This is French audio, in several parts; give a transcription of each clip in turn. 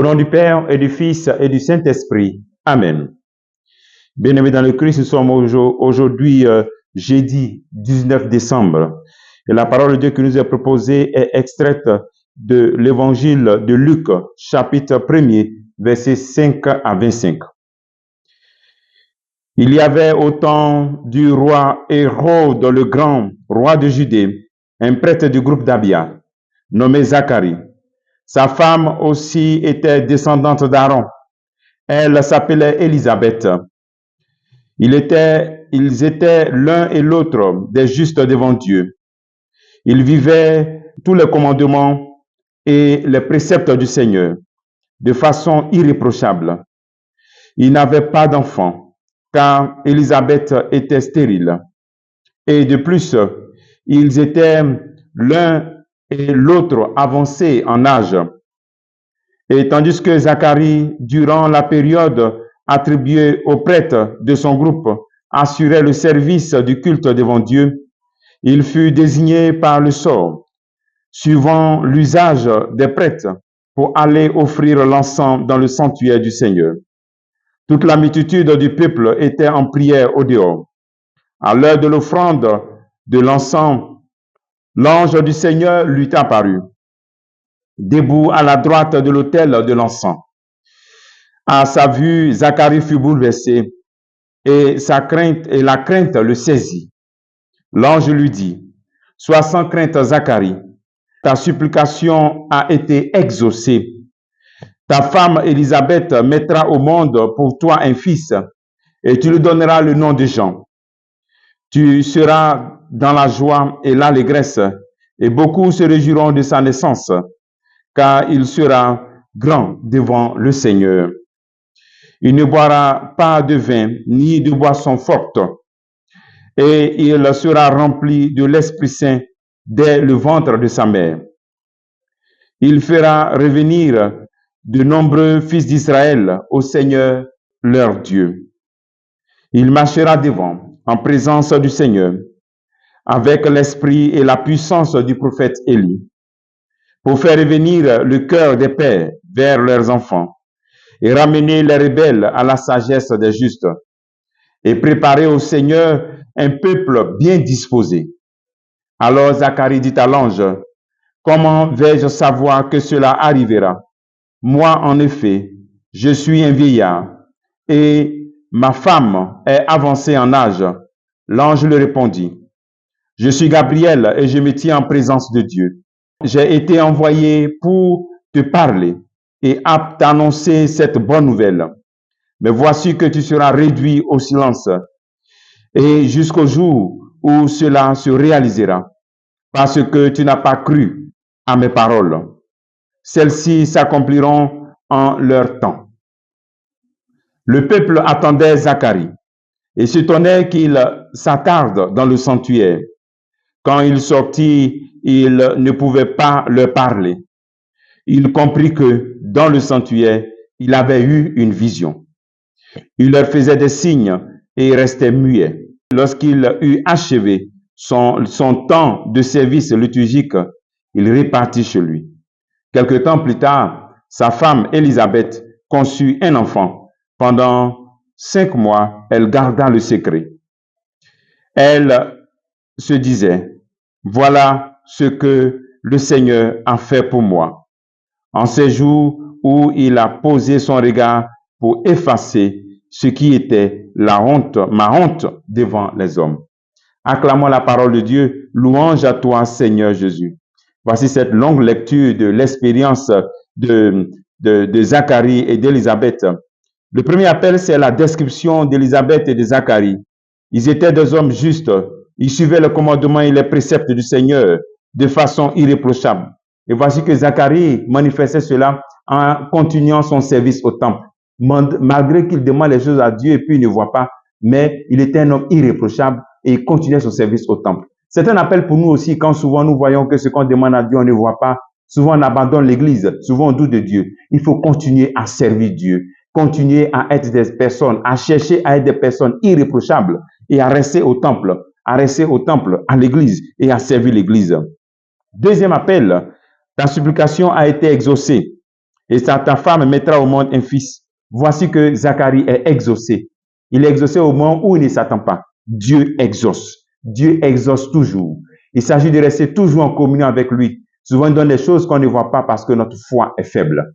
nom du Père et du Fils et du Saint-Esprit. Amen. Bien-aimés dans le Christ, nous sommes aujourd'hui jeudi 19 décembre. Et la parole de Dieu qui nous est proposée est extraite de l'évangile de Luc, chapitre 1er, versets 5 à 25. Il y avait au temps du roi Hérode le Grand, roi de Judée, un prêtre du groupe d'Abia, nommé Zacharie. Sa femme aussi était descendante d'Aaron. Elle s'appelait Élisabeth. Ils étaient l'un et l'autre des justes devant Dieu. Ils vivaient tous les commandements et les préceptes du Seigneur de façon irréprochable. Ils n'avaient pas d'enfants, car Élisabeth était stérile. Et de plus, ils étaient l'un et l'autre avancés en âge. Et tandis que Zacharie, durant la période attribuée aux prêtres de son groupe, assurait le service du culte devant Dieu, il fut désigné par le sort, suivant l'usage des prêtres, pour aller offrir l'encens dans le sanctuaire du Seigneur. Toute la multitude du peuple était en prière au dehors. À l'heure de l'offrande de l'encens, l'ange du Seigneur lui apparut, debout à la droite de l'autel de l'encens. À sa vue, Zacharie fut bouleversé et la crainte le saisit. L'ange lui dit, « Sois sans crainte, Zacharie, ta supplication a été exaucée. Ta femme Élisabeth mettra au monde pour toi un fils et tu lui donneras le nom de Jean. Tu seras dans la joie et l'allégresse et beaucoup se réjouiront de sa naissance, car il sera grand devant le Seigneur. Il ne boira pas de vin ni de boisson forte, et il sera rempli de l'Esprit Saint dès le ventre de sa mère. Il fera revenir de nombreux fils d'Israël au Seigneur leur Dieu. Il marchera devant, en présence du Seigneur, avec l'esprit et la puissance du prophète Élie, pour faire revenir le cœur des pères vers leurs enfants, et ramener les rebelles à la sagesse des justes, et préparer au Seigneur un peuple bien disposé. Alors Zacharie dit à l'ange, « Comment vais-je savoir que cela arrivera? Moi, en effet, je suis un vieillard, et ma femme est avancée en âge. » L'ange lui répondit, « Je suis Gabriel, et je me tiens en présence de Dieu. J'ai été envoyé pour te parler et à t'annoncer cette bonne nouvelle. Mais voici que tu seras réduit au silence, et jusqu'au jour où cela se réalisera, parce que tu n'as pas cru à mes paroles. Celles-ci s'accompliront en leur temps. » Le peuple attendait Zacharie et s'étonnait qu'il s'attarde dans le sanctuaire. Quand il sortit, il ne pouvait pas leur parler. Il comprit que dans le sanctuaire, il avait eu une vision. Il leur faisait des signes et restait muet. Lorsqu'il eut achevé son temps de service liturgique, il repartit chez lui. Quelque temps plus tard, sa femme Élisabeth conçut un enfant. Pendant 5 mois, elle garda le secret. Elle se disait, « Voilà ce que le Seigneur a fait pour moi. » En ces jours où il a posé son regard pour effacer ce qui était ma honte devant les hommes. Acclamons la parole de Dieu. Louange à toi, Seigneur Jésus. Voici cette longue lecture de l'expérience de Zacharie et d'Élisabeth. Le premier appel, c'est la description d'Élisabeth et de Zacharie. Ils étaient des hommes justes. Ils suivaient le commandement et les préceptes du Seigneur de façon irréprochable. Et voici que Zacharie manifestait cela en continuant son service au temple. Malgré qu'il demande les choses à Dieu et puis il ne voit pas, mais il était un homme irréprochable et il continuait son service au temple. C'est un appel pour nous aussi quand souvent nous voyons que ce qu'on demande à Dieu, on ne voit pas. Souvent on abandonne l'église, souvent on doute de Dieu. Il faut continuer à servir Dieu, continuer à être des personnes, à chercher à être des personnes irréprochables et à rester au temple, à l'église et à servir l'église. Deuxième appel, ta supplication a été exaucée. et ta femme mettra au monde un fils. Voici que Zacharie est exaucé. Il est exaucé au moment où il ne s'attend pas. Dieu exauce. Dieu exauce toujours. Il s'agit de rester toujours en communion avec lui. Souvent, il donne des choses qu'on ne voit pas parce que notre foi est faible.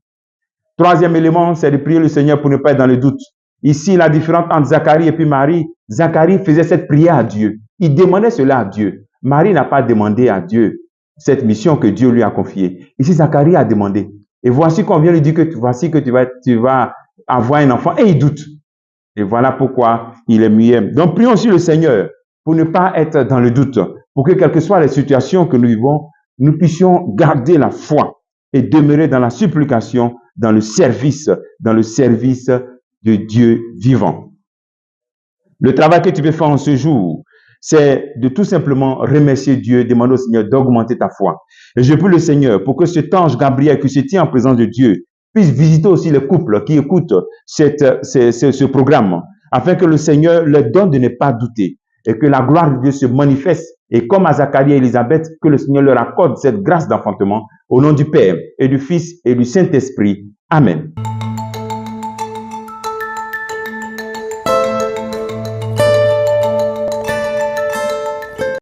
Troisième élément, c'est de prier le Seigneur pour ne pas être dans le doute. Ici, la différence entre Zacharie et puis Marie, Zacharie faisait cette prière à Dieu. Il demandait cela à Dieu. Marie n'a pas demandé à Dieu cette mission que Dieu lui a confiée. Ici, Zacharie a demandé. Et voici qu'on vient lui dire que voici que tu vas avoir un enfant. Et il doute. Et voilà pourquoi il est muet. Donc, prions aussi le Seigneur pour ne pas être dans le doute. Pour que, quelles que soient les situations que nous vivons, nous puissions garder la foi et demeurer dans la supplication, dans le service de Dieu vivant. Le travail que tu peux faire en ce jour, c'est de tout simplement remercier Dieu, demander au Seigneur d'augmenter ta foi. Et je prie le Seigneur pour que cet ange Gabriel qui se tient en présence de Dieu puisse visiter aussi les couples qui écoutent ce programme, afin que le Seigneur leur donne de ne pas douter et que la gloire de Dieu se manifeste. Et comme à Zacharie et Élisabeth, que le Seigneur leur accorde cette grâce d'enfantement au nom du Père et du Fils et du Saint-Esprit. Amen.